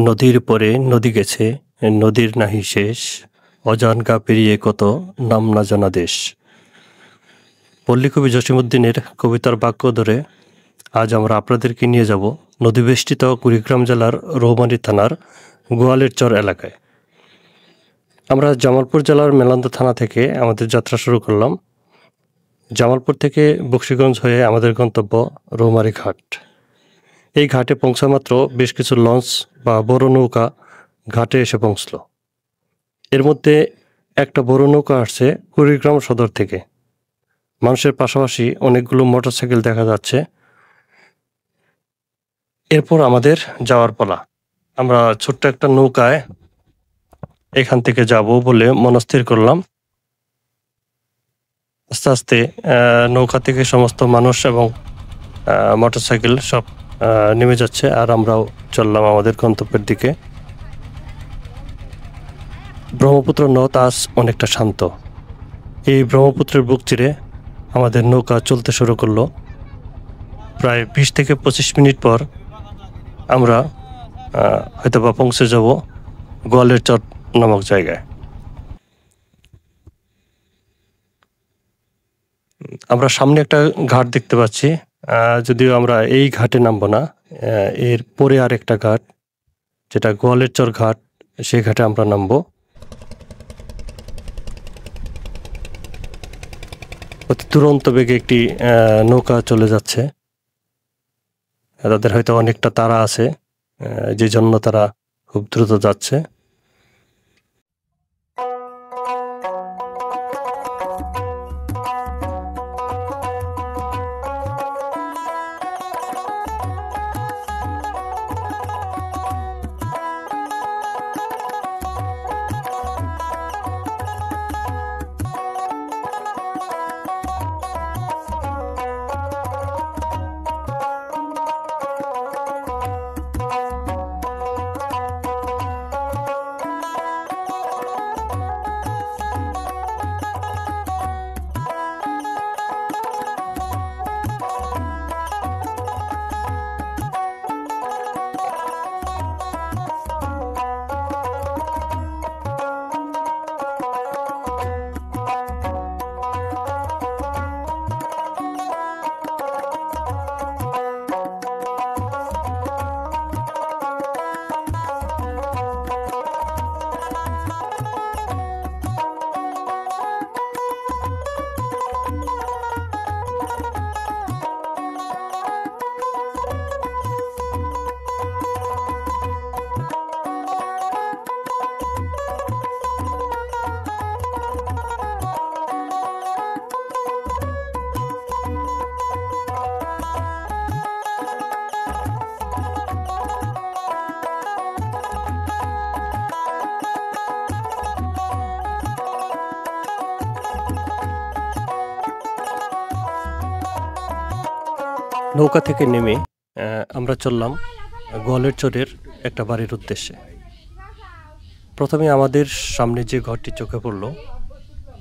নদীর পরে নদী গেছে, নদীর নাহি শেষ, অজান গা পেরিয়ে কত নাম না জানা দেশ। পল্লীকবি জসীমউদ্দীনের কবিতার বাক্য ধরে আজ আমরা আপনাদেরকে নিয়ে যাব নদীবেষ্টিত কুড়িগ্রাম জেলার রৌমারী থানার গোয়ালের চর এলাকায়। আমরা জামালপুর জেলার মেলান্দা থানা থেকে আমাদের যাত্রা শুরু করলাম। জামালপুর থেকে বকশীগঞ্জ হয়ে আমাদের গন্তব্য রৌমারী ঘাট। এই ঘাটে পৌঁছামাত্র বেশ কিছু লঞ্চ বা বড় নৌকা ঘাটে এসে পৌঁছল। এর মধ্যে একটা বড় নৌকা আসছে কুড়িগ্রাম সদর থেকে। মানুষের পাশাপাশি অনেকগুলো মোটরসাইকেল দেখা যাচ্ছে। এরপর আমাদের যাওয়ার পালা। আমরা ছোট্ট একটা নৌকায় এখান থেকে যাব বলে মনস্থির করলাম। আস্তে আস্তে নৌকা থেকে সমস্ত মানুষ এবং মোটরসাইকেল সব নেমে যাচ্ছে, আর আমরাও চললাম আমাদের গন্তব্যের দিকে। ব্রহ্মপুত্র নদ আজ অনেকটা শান্ত। এই ব্রহ্মপুত্রের বুক চিরে আমাদের নৌকা চলতে শুরু করলো। প্রায় 20 থেকে 25 মিনিট পর আমরা হয়তোবা পৌঁছে যাব গোয়ালের চর নামক জায়গায়। আমরা সামনে একটা ঘাট দেখতে পাচ্ছি, যদিও আমরা এই ঘাটে নামবো না, এর পরে আর একটা ঘাট যেটা গোয়ালের চর ঘাট, সেই ঘাটে আমরা নামবো। অতি দুরন্ত বেগে একটি নৌকা চলে যাচ্ছে। তাদের হয়তো অনেকটা তাড়া আছে, যে জন্য তারা খুব দ্রুত যাচ্ছে। নৌকা থেকে নেমে আমরা চললাম গোয়ালের চরের একটা বাড়ির উদ্দেশ্যে। প্রথমে আমাদের সামনে যে ঘরটি চোখে পড়ল,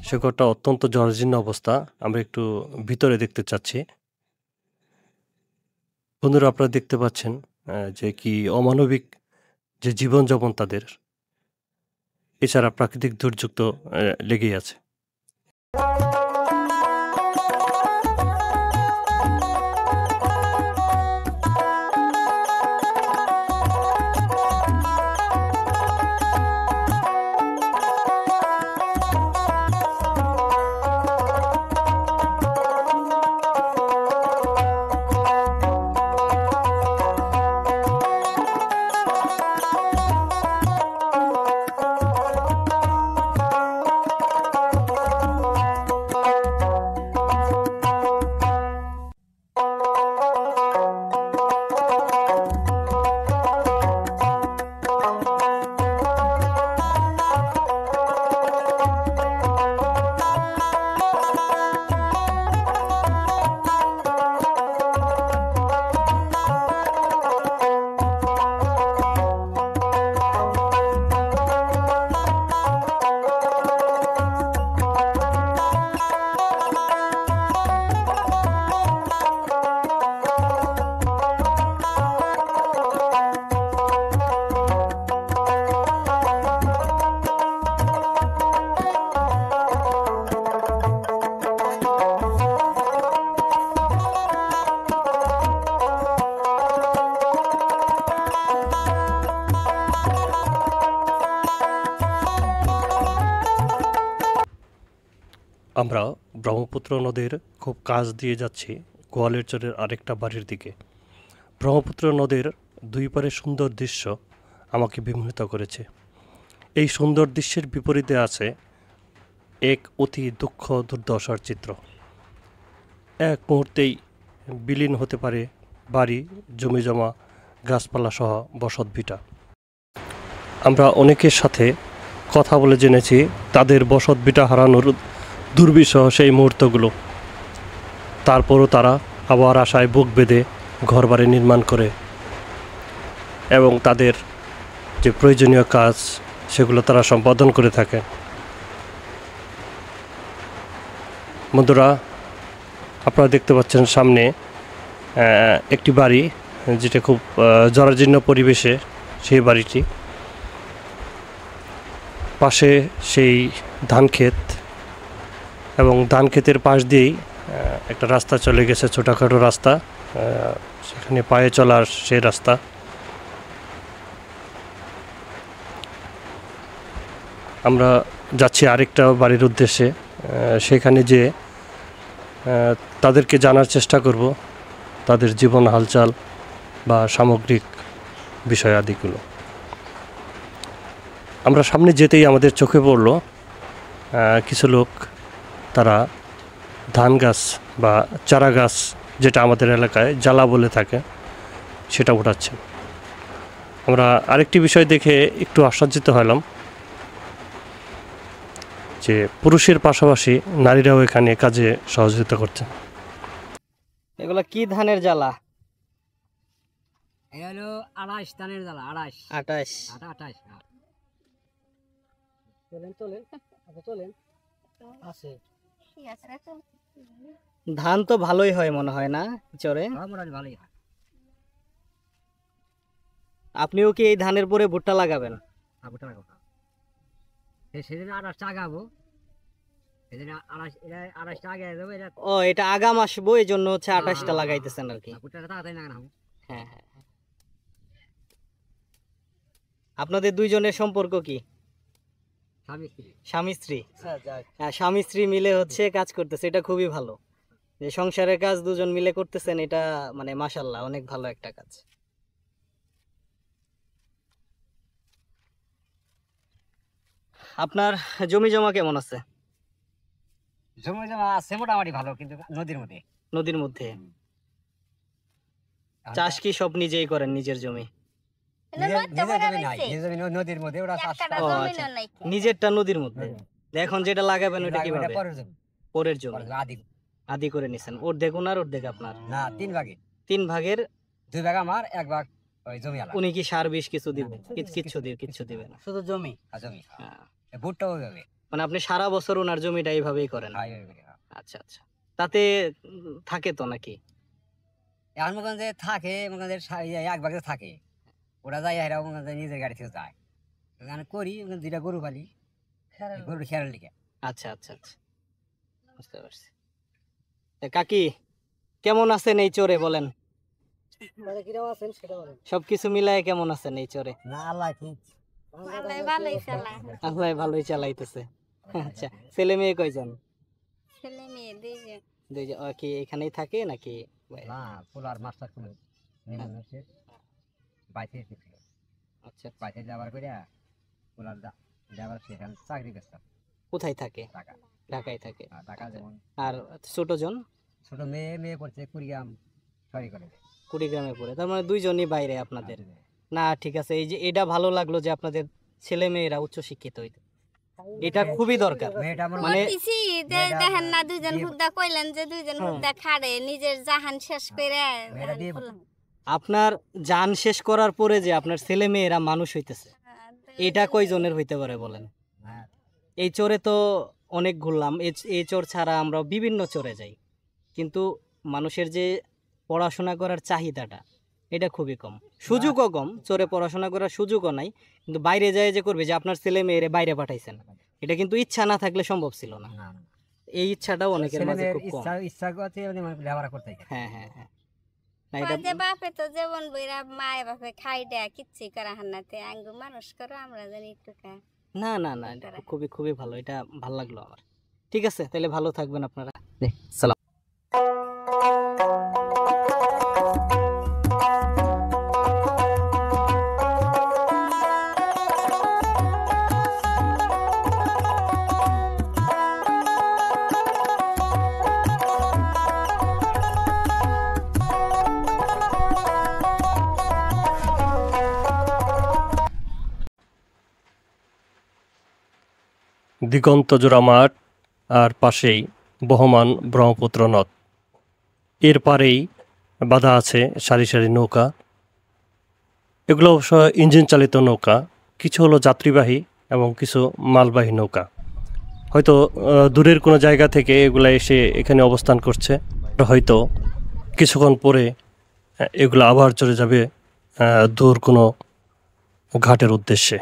সে ঘরটা অত্যন্ত জরাজীর্ণ অবস্থা। আমরা একটু ভিতরে দেখতে চাচ্ছি। বন্ধুরা, আপনারা দেখতে পাচ্ছেন যে কি অমানবিক যে জীবনযাপন তাদের, এছাড়া প্রাকৃতিক দুর্যোগ তো লেগেই আছে। আমরা ব্রহ্মপুত্র নদীর খুব কাছ দিয়ে যাচ্ছি গোয়ালের চরের আরেকটা বাড়ির দিকে। ব্রহ্মপুত্র নদীর দুই পারে সুন্দর দৃশ্য আমাকে বিমোহিত করেছে। এই সুন্দর দৃশ্যের বিপরীতে আছে এক অতি দুঃখ দুর্দশার চিত্র। এক মুহূর্তেই বিলীন হতে পারে বাড়ি, জমিজমা, গাছপালা সহ বসতভিটা। আমরা অনেকের সাথে কথা বলে জেনেছি তাদের বসতভিটা হারানোর দুর্বিষহ সেই মুহূর্তগুলো। তারপরও তারা আবার আশায় বুক বেঁধে ঘরবাড়ি নির্মাণ করে এবং তাদের যে প্রয়োজনীয় কাজ সেগুলো তারা সম্পাদন করে থাকে। বন্ধুরা, আপনারা দেখতে পাচ্ছেন সামনে একটি বাড়ি, যেটা খুব জরাজীর্ণ পরিবেশে সেই বাড়িটি। পাশে সেই ধান ক্ষেত এবং ধান ক্ষেতের পাশ দিয়েই একটা রাস্তা চলে গেছে, ছোটোখাটো রাস্তা, সেখানে পায়ে চলার সেই রাস্তা। আমরা যাচ্ছি আরেকটা বাড়ির উদ্দেশ্যে, সেখানে যে তাদেরকে জানার চেষ্টা করব তাদের জীবন হালচাল বা সামগ্রিক বিষয়াদিগুলো। আমরা সামনে যেতেই আমাদের চোখে পড়ল কিছু লোক, তারা ধান গাছ বা চারা গাছ, যেটা আমাদের এলাকায় জ্বালা বলে থাকে, সেটা উঠাচ্ছে। আমরা আরেকটি বিষয় দেখে একটু আশ্চর্যিত হলাম যে পুরুষের পাশাপাশি নারীরাও এখানে কাজে সহযোগিতা করছে। এগুলা কি ধানের জ্বালা? এই হলো 28 ধানের জ্বালা, 28 28। 28। চলেন ধান তো ভালোই হয় মনে হয় না চরে? মোটামুটি ভালোই হয়। আপনিও কি এই ধানের পরে ভুট্টা লাগাবেন? ভুট্টা লাগাবো, সেদিন 28 আগাবো, সেদিন 28 আগে যাবো। ও, এটা আগাম আসবো, এই জন্য হচ্ছে 28টা লাগাইতেছেন আর কি। ভুট্টাটা তাড়াতাড়ি লাগানো হবে। হ্যাঁ হ্যাঁ। আপনাদের দুইজনের সম্পর্ক কি? স্বামী স্ত্রী? হ্যাঁ, স্বামী স্ত্রী মিলে হচ্ছে কাজ করতেছে, এটা খুবই ভালো যে সংসারের কাজ দুজন মিলে করতেছেন। এটা মানে মাশাআল্লাহ অনেক ভালো একটা কাজ। আপনার জমি জমা কেমন আছে? জমি জমা আছে মোটামুটি ভালো, কিন্তু নদীর মধ্যে। নদীর মধ্যে? চাষ কি সব নিজেই করেন, নিজের জমি? নদীর মধ্যে ওরা চাষ করে। নিজেরটা নদীর মধ্যে। এখন যেটা লাগাবেন ওটা কিভাবে? পরের জমি আদি করে নিছেন। অর্ধেক ওনার, অর্ধেক আপনার? না, 3 ভাগে। 3 ভাগের 2 ভাগ আমার, 1 ভাগ ওই জমি আলাদা। উনি কি সার বিষ কিছু দিবে? কিচ্ছু দিবে না, শুধু জমি? জমি। ভুট্টাও হবে। মানে আপনি সারা বছর ওনার জমিটা এইভাবেই করেন? আচ্ছা আচ্ছা। তাতে থাকে তো নাকি? এখন মনে করেন যে থাকে, মনে করেন 1 ভাগে থাকে, ওরা যায় এরা মনে করেন নিজের গাড়ি থেকে যায়। এখানে করি 2টা গরু পালি, গরু খেয়াল লিখে। আচ্ছা আচ্ছা আচ্ছা, বুঝতে পারছি। কাকি, কেমন আছেন এই চরে বলেন? সবকিছু মিলায় কেমন আছেন এই চরে? আল্লাহ ভালোই চালাইতেছে। আচ্ছা, ছেলে মেয়ে কয়জন? ছেলে মেয়ে 2জন। 2জন? কি এখানেই থাকে নাকি? না, পোলার মাস্টার কোন বাইতে ছিল। আচ্ছা, বাইতে যাবার করে পোলার যাবার সেখানে চাকরি করতাম। কোথায় থাকে? ঢাকা। ঢাকায় থাকে। ঢাকা যেমন। আর ছোটজন? ছোট মেয়ে পড়ছে কুড়িগ্রাম সরি করে। কুড়িগ্রামে পড়ে, তার মানে 2জনই বাইরে আপনাদের? না ঠিক আছে, এই যে এটা ভালো লাগলো যে আপনাদের ছেলে মেয়েরা উচ্চ শিক্ষিত হইতে, এটা খুবই দরকার। মানে দেখেন না, 2জন হুদা কইলেন যে 2জন হুদা খাড়ে নিজের জাহান শেষ করে। আপনার জান শেষ করার পরে যে আপনার ছেলে মেয়েরা মানুষ হইতেছে, এটা কয়জনের হইতে পারে বলেন? এই চরে তো অনেক ঘুরলাম, এই চর ছাড়া আমরা বিভিন্ন চরে যাই, কিন্তু মানুষের যে পড়াশোনা করার চাহিদাটা এটা খুবই কম, সুযোগও কম। চরে পড়াশোনা করার সুযোগও নাই, কিন্তু বাইরে যায় যে করবে, যে আপনার ছেলে মেয়েরে বাইরে পাঠাইছেন, এটা কিন্তু ইচ্ছা না থাকলে সম্ভব ছিল না। এই ইচ্ছাটাও অনেকের মাঝে খুব কম। হ্যাঁ হ্যাঁ হ্যাঁ। যে বাপে তো জীবন বইরা মায়ে বাপে খাই দেয়া কিচ্ছু করা হান্নাতে আঙ্গু মানুষ করো, আমরা জানি একটু না না না, খুবই খুবই ভালো, এটা ভালো লাগলো আমার। ঠিক আছে, তাহলে ভালো থাকবেন আপনারা। সালাম। দিগন্ত জোড়া মাঠ আর পাশেই বহমান ব্রহ্মপুত্র নদ। এর পারেই বাঁধা আছে সারি সারি নৌকা। এগুলো অবশ্য ইঞ্জিন চালিত নৌকা, কিছু হলো যাত্রীবাহী এবং কিছু মালবাহী নৌকা। হয়তো দূরের কোনো জায়গা থেকে এগুলা এসে এখানে অবস্থান করছে, হয়তো কিছুক্ষণ পরে এগুলো আবার চলে যাবে দূর কোনো ঘাটের উদ্দেশ্যে।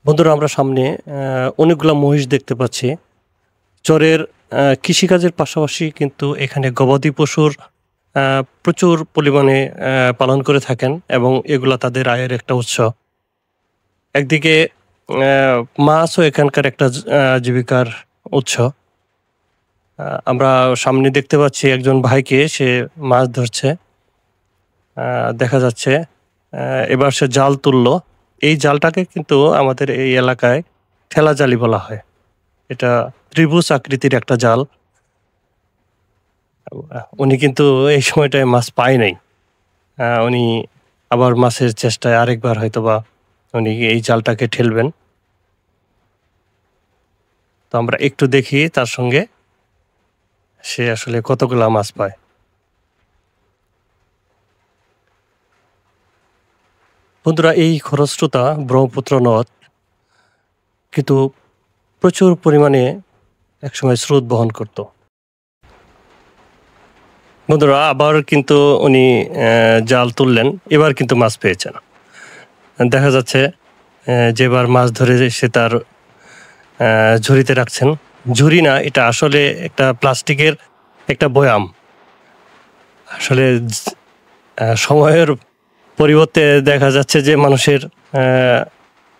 বন্ধুরা, আমরা সামনে অনেকগুলো মহিষ দেখতে পাচ্ছি। চরের কৃষিকাজের পাশাপাশি কিন্তু এখানে গবাদি পশুর প্রচুর পরিমাণে পালন করে থাকেন এবং এগুলা তাদের আয়ের একটা উৎস। একদিকে মাছও এখানকার একটা জীবিকার উৎস। আমরা সামনে দেখতে পাচ্ছি একজন ভাইকে, সে মাছ ধরছে। দেখা যাচ্ছে এবার সে জাল তুললো। এই জালটাকে কিন্তু আমাদের এই এলাকায় ঠেলা জালি বলা হয়। এটা ত্রিভুজ আকৃতির একটা জাল। উনি কিন্তু এই সময়টায় মাছ পায় নাই। উনি আবার মাছের চেষ্টায় আরেকবার হয়তোবা উনি এই জালটাকে ঠেলবেন। তো আমরা একটু দেখি তার সঙ্গে সে আসলে কতগুলা মাছ পায়। বন্ধুরা, এই খরস্রোতা ব্রহ্মপুত্র নদ কিন্তু প্রচুর পরিমাণে একসময় স্রোত বহন করত। বন্ধুরা, আবার কিন্তু উনি জাল তুললেন, এবার কিন্তু মাছ পেয়েছেন। দেখা যাচ্ছে যেবার মাছ ধরে সে তার ঝুড়িতে রাখছেন। ঝুড়ি না, এটা আসলে একটা প্লাস্টিকের একটা বয়াম। আসলে সময়ের পরিবর্তে দেখা যাচ্ছে যে মানুষের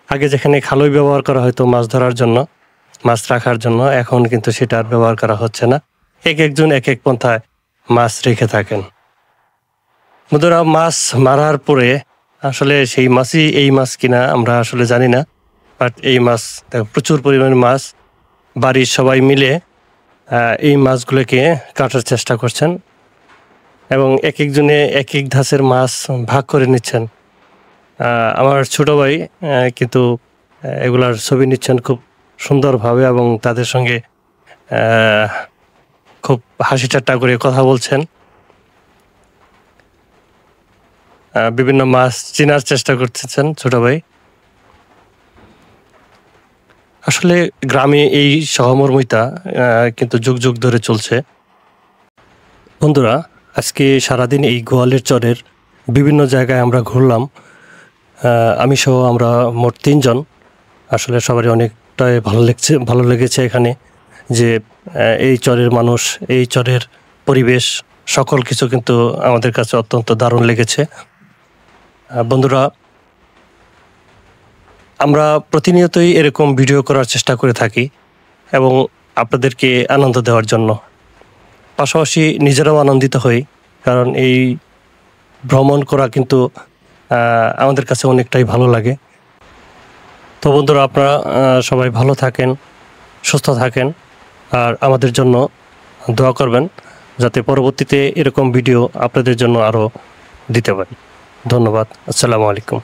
আগে যেখানে খালই ব্যবহার করা হতো মাছ ধরার জন্য, মাছ রাখার জন্য, এখন কিন্তু সেটা আর ব্যবহার করা হচ্ছে না। এক একজন এক এক পন্থায় মাছ রেখে থাকেন। বন্ধুরা, মাছ মারার পরে আসলে সেই মাছই এই মাছ কিনা আমরা আসলে জানি না, বাট এই মাছ প্রচুর পরিমাণে মাছ। বাড়ির সবাই মিলে এই মাছগুলোকে কাটার চেষ্টা করছেন এবং এক একজনে এক এক ধাঁচের মাছ ভাগ করে নিচ্ছেন। আমার ছোট ভাই কিন্তু এগুলার ছবি নিচ্ছেন খুব সুন্দরভাবে এবং তাদের সঙ্গে খুব হাসি ঠাট্টা করে কথা বলছেন। বিভিন্ন মাছ চেনার চেষ্টা করতেছেন ছোট ভাই। আসলে গ্রামে এই সহমর্মিতা কিন্তু যুগ যুগ ধরে চলছে। বন্ধুরা, আজকে সারাদিন এই গোয়ালের চরের বিভিন্ন জায়গায় আমরা ঘুরলাম। আমি সহ আমরা মোট 3 জন। আসলে সবারই অনেকটাই ভালো লেগেছে এখানে, যে এই চরের মানুষ, এই চরের পরিবেশ, সকল কিছু কিন্তু আমাদের কাছে অত্যন্ত দারুণ লেগেছে। বন্ধুরা, আমরা প্রতিনিয়তই এরকম ভিডিও করার চেষ্টা করে থাকি এবং আপনাদেরকে আনন্দ দেওয়ার জন্য, পাশাপাশি নিজেরাও আনন্দিত হই, কারণ এই ভ্রমণ করা কিন্তু আমাদের কাছে অনেকটাই ভালো লাগে। তো বন্ধুরা, আপনারা সবাই ভালো থাকেন, সুস্থ থাকেন আর আমাদের জন্য দোয়া করবেন, যাতে পরবর্তীতে এরকম ভিডিও আপনাদের জন্য আরও দিতে পারি। ধন্যবাদ। আসসালামু আলাইকুম।